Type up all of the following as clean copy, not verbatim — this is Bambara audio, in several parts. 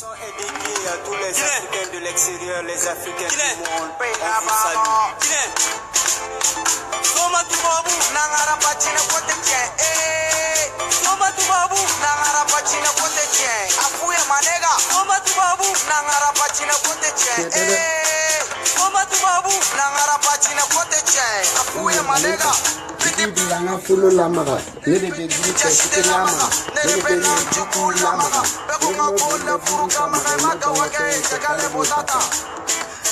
Sont édiqués à tous les Africains de l'extérieur, les Africains du monde. On vous salue. Soma tubabu nangara pachina kote kien. Soma tubabu nangara pachina kote kien. Afuya manega. Soma tubabu nangara pachina kote kien. Soma tubabu nangara pachina kote kien. Afuya manega. Bilanga fulu lamaga, nede de gite site lamaga, nede de njuku lamaga, Bekuma kula fuka maga wage chakale botata.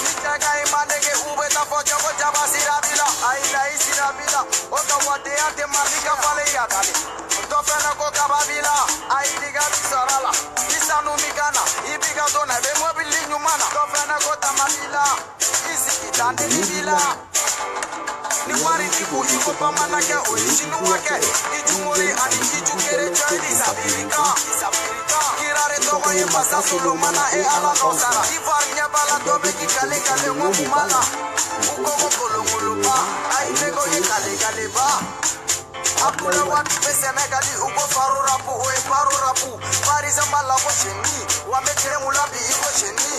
Nitaka imanege ubeta fojo ko jabasira bila, aila isira bila, oka wate ate marika fale ya dali. Tofena ko kababila, aidiga bisarala, bisanu migana, ibiga dona be mobili nyumana, tofena ko tamabila, isi kitande bila. Ni wari tiku iko pamana ke oishinu wake Ijumuri ani kijukere choedi sabirika Kirare togo ye pasa sulu mana e ala nosara Ivar nyabala tobe ki kale kale ngomu mala Ukogo kolongulu ba Aimego ye kale kale ba Apule wat pese megali uko faru rapu Oe faru rapu Pariza mala ko sheni Wame kremula bi iko sheni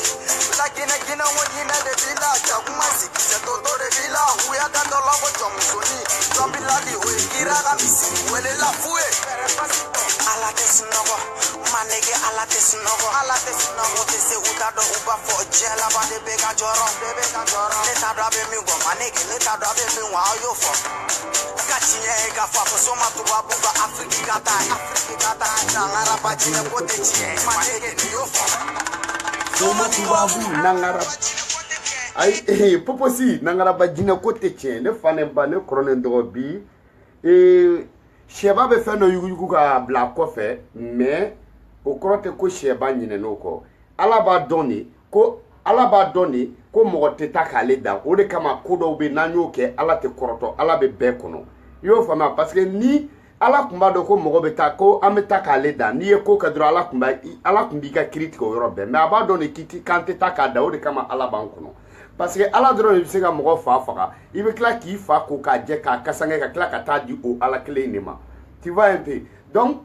Lakine kina wanyina de bila Chakuma sikise toto de bila Uya kandola ko chomusoni Zombila di oe kiraga misi Wele la fue Ala tesinogo Manege ala tesinogo Ala tesinogo Tese utado uba fo Jela ba de bega joro Leta drabe mi go Manege leta drabe mi wa yo fo Kachinye ega fa Soma tuba buga Afriki katai Nangara pachine pote chie Manege ni yo fo Soma tubabu nangara. Ay poposi nangara bajina kote tien ne fane ba ne kronen do bi sheba be fe no yugu ka bla ko fe mais o krote ko sheba nyine no ko ala ba doni ko mo te takale da o de kama ko do be nanyo ke ala te kroto ala be be kono yo fama parce que ni ala kumba do ko mo be ta ko ameta kale da ni e ko kadro ala kumbi ka critique o robe mais aba doni kiti kante takada o de kama ala ban kono parce que ala dron il sega mo fa faga il be kla ki fa ko ka je ka kasange ka kla ka ta di o ala clé nima tu vois un peu donc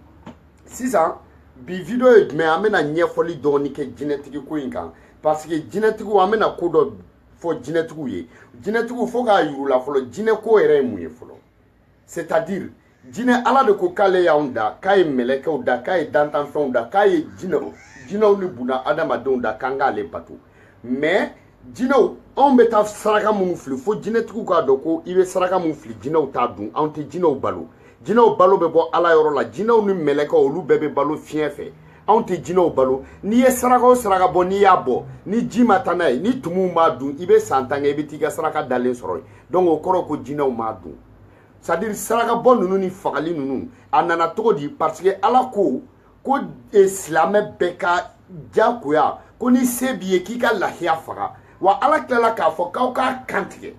si ça bi video me amena nyefoli doni ke genetique ko inkan parce que genetique o amena ko do fo genetique ye genetique fo ga yurula fo jine ko ere mu ye fo c'est-à-dire jine ala de ko kale ya onda kay meleke o da kay dantan fon da kay jine ni buna adama don da kanga le patu mais jino on beta saraka mun fli fo jinetiku ka doko ibe saraka mun fli jino ta dun anti jino balo be bo ala yoro la jino ni meleka olu bebe balo fiefe anti jino balo ni ye saraka bo ni yabo ni jima tanay ni tumu ma dun ibe santanga ibe tiga saraka dalen soro donc o koro ko jino ma dun c'est-à-dire saraka bo nunu ni fagali nunu anana todi parce que ala ko islame beka jakuya ko ni sebiye kika lahia faga wa ala kala ka fo ka kantige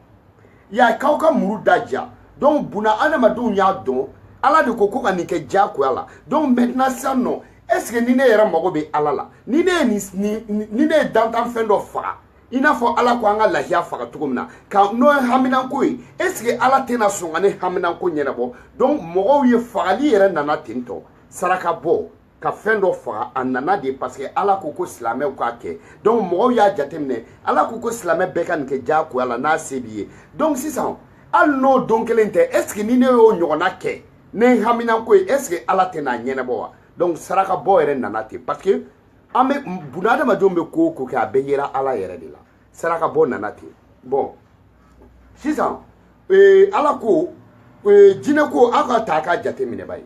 ya ka muru daja donc buna adama ya don ala de ko ka ni ke jako ala donc maintenant ça non est-ce que ni ne yera mago be ala la ni ne dantan fendo fa ina fo ala ko anga lahia faga tugumna ka no haminan ko est-ce que ala tena songane haminan ko nyena bo donc mogo ye fagali yera nana tinto saraka bo ka fendo fa anana de parce que ala ko islamé ko ake donc mo ya jatemne ala ko islamé bekan ke jako ala na sebiye donc si ça al no donc lente est ce que ni ne yo nyona ke ne hamina ko est ce que ala tena nyene bo donc saraka bo ere nanate parce que ame bunada ma jombe ko ka beyera ala yere de la saraka bo nanate bon si ça ala ko jine ko aka taka jatemne bay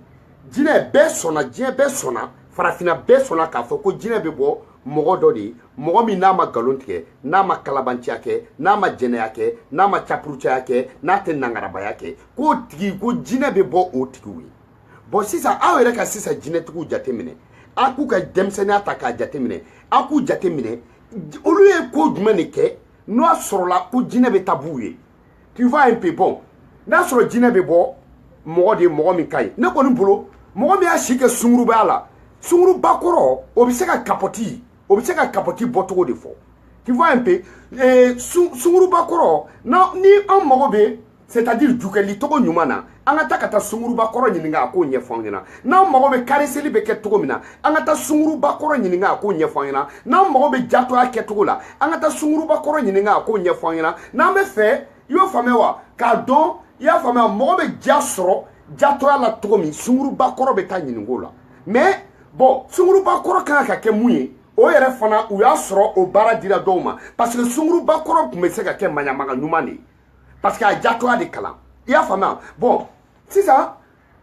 jine be sona farafina be sona ka fo ko jine be bo mogo dodi mogo mi na ma galontige na ma kalabantia ke na ma jenea ke na ma chaprucha ke na te nangarabaya ke ko tigi ko jine be bo o tigi wi bo sisa awere ka sisa jine tugu jatemine aku ka demsene ataka jatemine aku jatemine olu e ko djumene ke no sorola ko jine be tabuye tu vois un peu bon na soro jine be bo mɔgɔ de mɔgɔ min kaɲi ne kɔni bolo mɔgɔ min y'a si kɛ sunguruba la sunguruba kɔrɔ o bɛ se ka kapɔti bɔ cogo de fɔ tu vois un peu sunguruba kɔrɔ ni an mago bɛ c'est-à-dire jukɛli cogo ɲuman na an ka taa ka taa sunguruba kɔrɔ ɲininka a k'o ɲɛfɔ an ɲɛna n'an mago bɛ kariseli bɛ kɛ cogo min na an ka taa sunguruba kɔrɔ ɲininka a k'o ɲɛfɔ an ɲɛna n'an mago bɛ jatoya kɛcogo la an ka taa sunguruba kɔrɔ ɲininka a k'o ɲɛfɔ an ɲɛna n'an bɛ fɛ i y'o faamuya wa k'a dɔn i y'a faamuya mɔgɔ bɛ ja sɔrɔ jatoya la cogo min sunguruba kɔrɔ bɛ taa ɲininka o la mais bon sunguruba kɔrɔ kan ka kɛ mun ye o yɛrɛ fana u y'a sɔrɔ o baara dira dɔw ma parce que sunguruba kɔrɔ tun bɛ se ka kɛ maɲamaga ɲuman de ye parce que a jatoya de kalan i y'a faamuya bon sisan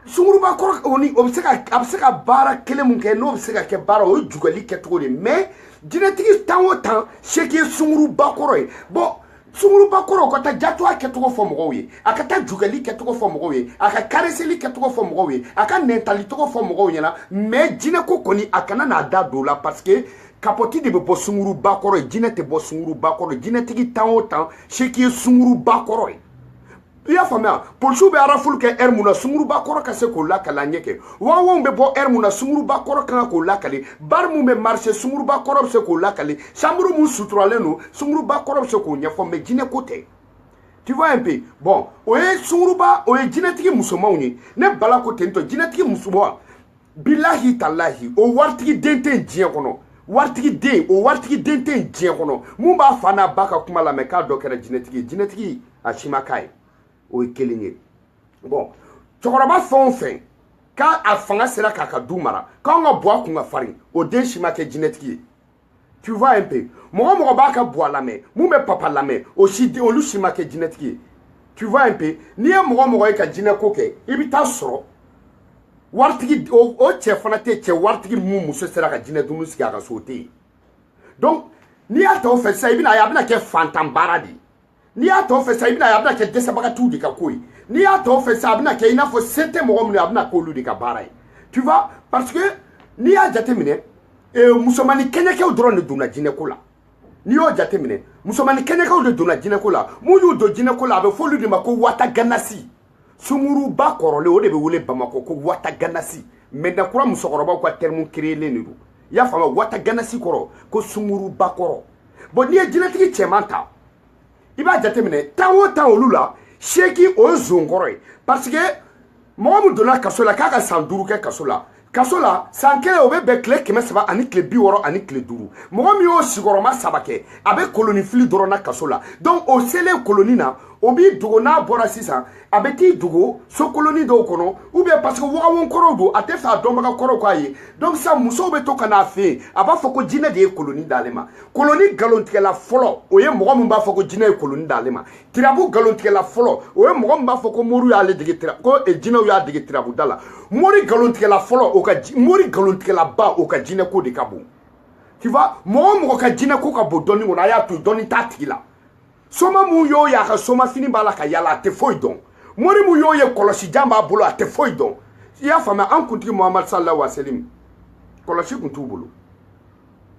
sunguruba kɔrɔ o bɛ se ka baara kelen mun kɛ n'o bɛ se ka kɛ baara o ye jugɛli kɛcogo de mais jinɛtigi tan o tan seki ye sunguruba kɔrɔ ye bon sunguruba kɔrɔ o ka taa jatoya kɛcogo fɔ mɔgɔw ye a ka taa jugɛli kɛcogo fɔ mɔgɔw ye a ka kareseli kɛcogo fɔ mɔgɔw ye a ka nɛntali cogo fɔ mɔgɔw ɲɛna mais jinɛko kɔni a kana n'a da don o la parce que kapɔti de bɛ bɔ sunguruba kɔrɔ ye jinɛ tɛ bɔ sunguruba kɔrɔ ye jinɛtigi tan o tan seki ye sunguruba kɔrɔ ye i y'a faamuya polisiw bɛ arafulu kɛ ɛri mun na sunguruba kɔrɔ ka se k'o lakale an ɲɛ kɛ wawanw bɛ bɔ ɛri mun na sunguruba kɔrɔ kan ka k'o lakale bari mun bɛ marise sunguruba kɔrɔ bɛ se k'o lakale sanburu mun suturalen don sunguruba kɔrɔ bɛ se k'o ɲɛfɔ mais jinɛ ko tɛ tu vois un peu bon o ye sunguruba o ye jinɛtigi musomanw ye ne bala ko ten tɔ jinɛtigi musoman bilahi talahi o waritigi den tɛ diɲɛ kɔnɔ waritigi den o waritigi den tɛ diɲɛ kɔnɔ mun b'a fa n'a ba ka kuma lamɛn k'a dɔ kɛra jinɛtigi a si ma k'a ye o ye kelen ye bon cɛkɔrɔba fɛn o fɛn k'a fanga sera k'a ka du mara k'anw ka bɔ a kun ka farin o den si ma kɛ jinɛtigi ye tu vois un peu mɔgɔ b'a ka bɔ a lamɛn mun bɛ papa lamɛn olu si ma kɛ jinɛtigi ye tu vois un peu n'i ye mɔgɔ ye ka jinɛko kɛ i bɛ taa sɔrɔ waritigi o cɛ fana tɛ cɛ waritigi mun muso sera ka jinɛ dumuni sigi a ka so o tɛ yen donc n'i y'a ta o fɛ sisan i bɛna ye a bɛna kɛ fantan baara de ye n'i y'a tɔ fɛ sisan i bɛna ye a bɛna kɛ dɛsɛbagatiw de ka ko ye n'i y'a tɔ fɛ sisan a bɛna kɛ i n'a fɔ se tɛ mɔgɔ minnu ye a bɛna k'olu de ka baara ye tu vois parce que n'i y'a jateminɛ musomanin kɛɲɛkɛw dɔrɔn de donna jinɛko la n'i y'o jateminɛ musomanin kɛɲɛkɛw de donna jinɛko la mun y'u don jinɛko la a bɛ fɔ olu de ma ko wataganasi sunguruba kɔrɔlen o de bɛ wele bamakɔ ko wataganasi maintenant kura musokɔrɔbaw ka terme créelen de don i y'a faamuya wataganasi kɔrɔ ko sunguruba kɔrɔ bon n'i ye jinɛtigi cɛman ta i b'a jateminɛ tan o tan olu la seki o ye zonkɔrɔ ye parce que mɔgɔ min donna kaso la k'a ka san 5 kɛ kaso la san kelen o bɛ bɛn tile 300 ani tile 60 ani tile 5 mɔgɔ min y'o sigiyɔrɔma 3 kɛ a bɛ koloni fili dɔrɔn na kaso la donc o selen koloni na o b'i dogo n'a bɔra sisan a bɛ t'i dogo so koloni dɔw kɔnɔ ou bien parce que wagawon kɔrɔw don a tɛ fɛ a dɔnbaga kɔrɔw k'a ye donc sisan musow bɛ to ka n'a fɛ yen a b'a fɔ ko jinɛ de ye koloni d'ale ma koloni nkalontigɛla fɔlɔ o ye mɔgɔ min b'a fɔ ko jinɛ ye koloni d'ale ma tirabu nkalontigɛla fɔlɔ o ye mɔgɔ min b'a fɔ ko moriw y'ale dege ko jinɛw y'a dege tirabuda la mori nkalontigɛla fɔlɔ mori nkalontigɛla ba o ka jinɛko de ka bon tu vois mɔgɔ ka jinɛko ka bon dɔɔni kɔnɔ a y'a to dɔɔni t'a tigi la soma mun y'o ye a ka soma fini b'a la ka yala a tɛ foyi dɔn mori mun y'o ye kɔlɔsijan b'a bolo a tɛ foyi dɔn i y'a faamuya an kuntigi muhamadu sallallahu alaihi wa sallam kɔlɔsi kun t'u bolo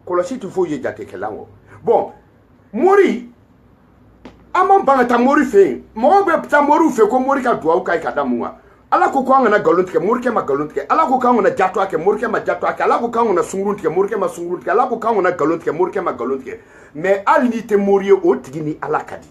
kɔlɔsi tɛ foyi ye jatekɛlan kɔ bon mori an man ban ka taa mori fɛ yen mɔgɔw bɛ taa moriw fɛ ko mori ka duwawu k'a ye ka da mun kan ala ko k'an kana nkalon tigɛ morikɛ ma nkalon tigɛ ala ko k'an kana jatoya kɛ morikɛ ma jatoya kɛ ala ko k'an kana sungurun tigɛ morikɛ ma sungurun tigɛ ala ko k'an kana nkalon tigɛ morikɛ ma nkalon tigɛ mais hali n'i tɛ mori ye o tigi ni ala ka di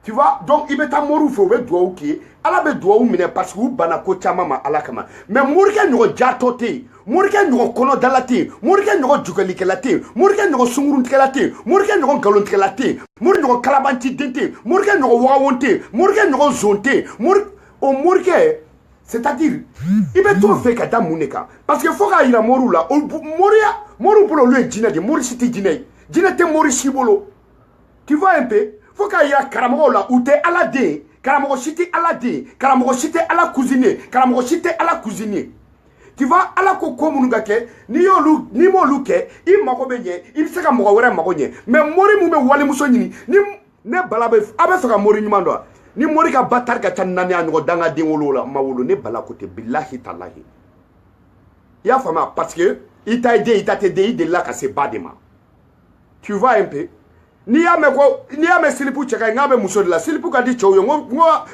tu vois donc i bɛ taa moriw fɛ u bɛ duwawu k'i ye ala bɛ duwawu minɛ parce que u banna ko caman ma ala kama mais morikɛ ɲɔgɔn jatɔ tɛ yen morikɛ ɲɔgɔn kɔnɔdala tɛ yen morikɛ ɲɔgɔn jugɛlikɛla tɛ yen morikɛ ɲɔgɔn sunguruntigɛla tɛ yen morikɛ ɲɔgɔn nkalontigɛla tɛ yen mori ɲɔgɔn kalabantiden tɛ yen morikɛ ɲɔgɔn wagawon tɛ yen morikɛ ɲɔgɔn zon tɛ yen o morikɛ c'est-à-dire i bɛ t'o fɛ ka da mun de kan parce que fo k'a yira moriw la moriw bolo olu ye jinɛ de mori si tɛ jinɛ ye jinɛ tɛ mori si bolo tu vois un peu fo k'a yira karamɔgɔw la u tɛ ala den ye karamɔgɔ si tɛ ala den ye karamɔgɔ si tɛ ala cousine ye karamɔgɔ si tɛ ala cousine ye tu vois ala ko minnu ka kɛ n'i m'olu kɛ i mago bɛ ɲɛ i bɛ se ka mɔgɔ wɛrɛ mago ɲɛ mais mori mun bɛ walimuso ɲini ni ne bala bɛ a bɛ fɛ ka mori ɲuman dɔn ni mori ka batari ka ca 4 a ɲɔgɔn danga den wolo la ma wolo ne bala ko tɛ bilahi talahi i y'a faamuya parce que i ta ye den i ta tɛ den i delila ka se ba de ma tu vois un peu Ni y'a mɛ silipu cɛ ka ɲi n k'a bɛ muso de la silipu ka di cɛw ye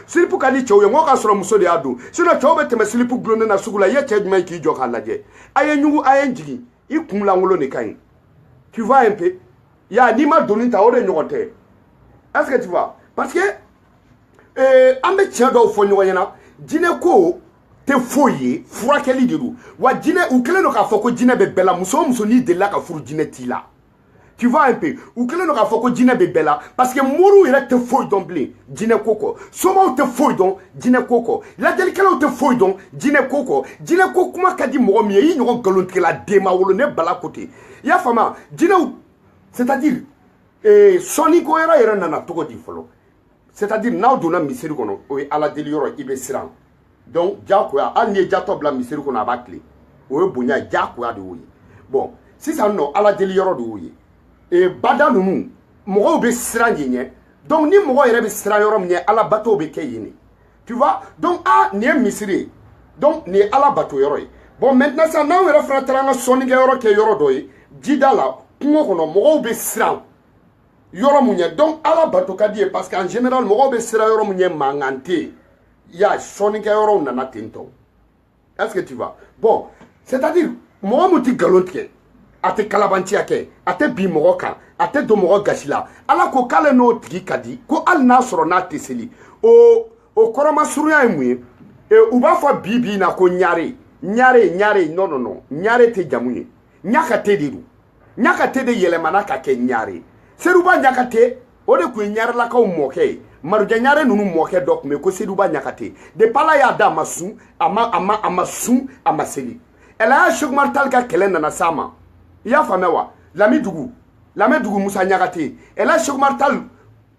silipu ka di cɛw ye n ko k'a sɔrɔ muso de y'a don sinon cɛw bɛ tɛmɛ silipu gulonnen na sugu la i ye cɛ jumɛn k'i jɔ k'a lajɛ a ye ɲugu a ye n jigin i kun lankolon de ka ɲi tu vois un peu ya n'i ma donni ta o de ɲɔgɔn tɛ est ce que tu vois parce que an bɛ tiɲɛ dɔw fɔ ɲɔgɔn ɲɛna jinɛ ko tɛ foyi ye furakɛli de don wa jinɛ u kɛlen don k'a fɔ ko jinɛ bɛ bɛɛ la muso o muso n'i delila ka furu jinɛ t'i la tu vois un peu u kɛlen don k'a fɔ ko jinɛ bɛ bɛɛ la parce que moriw yɛrɛ tɛ foyi dɔn bilen jinɛ ko kɔ somaw tɛ foyi dɔn jinɛ ko kɔ lajɛlikɛlaw tɛ foyi dɔn jinɛ ko kɔ jinɛ ko kuma ka di mɔgɔ min ye i ɲɔgɔn nkalontigɛla den ma wolo ne bala ko ten i y'a faamuya jinɛw c'est à dire sɔnni ko yɛrɛ nana cogo di fɔlɔ c'est à dire n'aw donna misiri kɔnɔ o ye ala deli yɔrɔ i bɛ siran donc diyagoya hali n'i ye jatɔ bila misiri kɔnɔ a b'a tile o ye bonya ye diyagoya de y'o ye bon sisan nɔ ala deli yɔrɔ de y'o ye bada ninnu mɔgɔw bɛ siran yen ɲɛ donc ni mɔgɔ yɛrɛ bɛ siran yɔrɔ min ɲɛ ala bato bɛ kɛ yen de tu vois donc nin ye misiri ye donc nin ye ala bato yɔrɔ ye bon maintenant sisan n'anw yɛrɛ fana taara an ka sɔnnikɛ yɔrɔ kɛ yɔrɔ dɔ ye jida la kungo kɔnɔ mɔgɔw bɛ siran yɔrɔ mun ɲɛ donc ala bato ka di ye parce que en général mɔgɔw bɛ siran yɔrɔ mun ɲɛ mankan tɛ yen ya sɔnnikɛ yɔrɔw nana ten tɔ est ce que tu vois bon c'est à dire mɔgɔ mun tɛ nkalon tigɛ a tɛ kalabanciya kɛ a tɛ bin mɔgɔ kan a tɛ don mɔgɔ gasi la ala ko k'ale n'o tigi ka di ko hali n'a sɔrɔ n'a tɛ seli o kɔrɔmasurunya ye mun ye u b'a fɔ bi in na ko ɲare non ɲare tɛ jamu ye ɲakate de don ɲakate de yɛlɛmana ka kɛ ɲare seruba ɲakate o de tun ye ɲarelakaw mɔkɛ ye marujɛ ɲare ninnu mɔkɛ dɔ tun bɛ ko seruba ɲakate depuis ala y'a da a ma sun a ma sun a ma seli ɛlɛya sɛkumari tali ka kɛlɛ nana s'a ma i y'a faamuya wa Lamɛdugu Musa Ɲagate ɛlɛya sɛkumari tali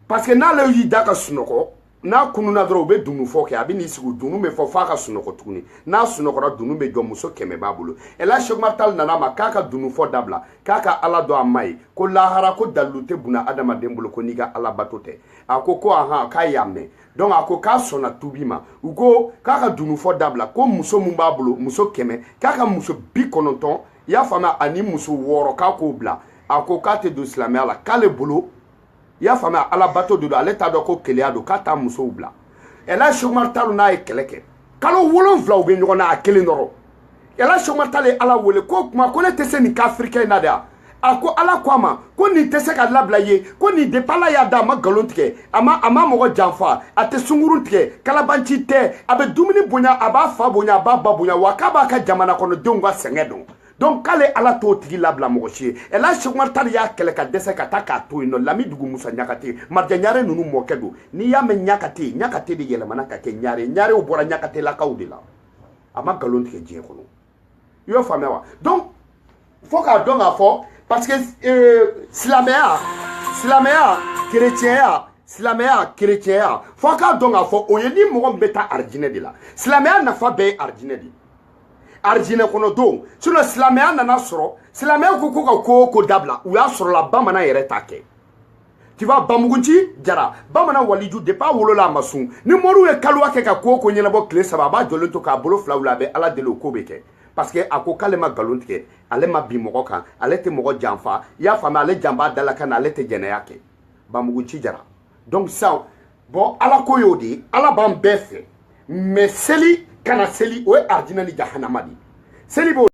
parce que n'ale y'i da ka sunɔgɔ n'a kununa dɔrɔn u bɛ dununfɔ kɛ a bɛ n'i sigi dunun bɛ fɔ f'a ka sunɔgɔ tuguni n'a sunɔgɔra dunun bɛ jɔ muso 100 b'a bolo ɛlɛya sɛkumari tali nana a ma k'a ka dununfɔ dabila k'a ka ala dɔn a ma ye ko lahara ko dalilu tɛ buna adamaden bolo ko n'i ka ala bato tɛ a ko ahan k'a y'a mɛn donc a ko k'a sɔnna tubi ma u ko k'a ka dununfɔ dabila ko muso mun b'a bolo muso 100 k'a ka muso 90 i y'a faamuya ani muso 6 k'a k'o bila a ko k'a tɛ don silamɛya la k'ale bolo i y'a faamuya ala bato de don ale t'a dɔn ko keleya don k'a t'a musow bila ɛlɛya sɛkumari tali n'a ye kɛlɛ kɛ kalo 7 u bɛ ɲɔgɔn na a kelen dɔrɔn ɛlɛya sɛkumari tali ye ala wele ko kuma ko ne tɛ se nin kafirikɛ in na de a ko ala ko a ma ko nin tɛ se ka labila ye ko nin depuis ala y'a da a ma nkalon tigɛ a ma mɔgɔ janfa a tɛ sunkurun tigɛ kalabanci tɛ a bɛ dumuni bonya a b'a fa bonya a b'a ba bonya wa k'a b'a ka jamana kɔnɔdenw ka sɛgɛn dɔn donc k'ale ala t'o tigi labila mɔgɔ si ye ɛlɛya sɛkumari tali y'a kɛlɛ ka dɛsɛ ka taa k'a to yen nɔ Lamidugu Musa Ɲakate marija ɲare ninnu mɔkɛ don n'i y'a mɛn ɲakate de yɛlɛmana ka kɛ ɲarew bɔra ɲakatelakaw de la a ma nkalon tigɛ diɲɛ kɔnɔ i y'o faamuya wa donc fo k'a dɔn k'a fɔ parce que silamɛya kerecɛnya fo k'a dɔn k'a fɔ o ye ni mɔgɔ min bɛ taa arijinɛ de la silamɛya nafa bɛɛ ye arijinɛ de ye arijinɛ kɔnɔ don sinon silamɛya nana sɔrɔ silamɛya ko ka ko dabila u y'a sɔrɔla bamanan yɛrɛ t'a kɛ tu vois Bamugunci Jara bamanan waliju depuis a wolola a ma sun ni moriw ye kaliwa kɛ ka ko ɲɛnabɔ tile 3 a b'a jɔlen to k'a bolo 2 wuli a bɛ ala deli o ko bɛ kɛ parce que a ko k'ale ma nkalon tigɛ ale ma bin mɔgɔ kan ale tɛ mɔgɔ janfa i y'a faamuya ale janba dala kan na ale tɛ jɛnɛya kɛ Bamugunci Jara donc sisan bon ala ko y'o de ye ala b'an bɛɛ fɛ mais seli kana seli o ye arijinɛ ni jahanama de ye seli b'o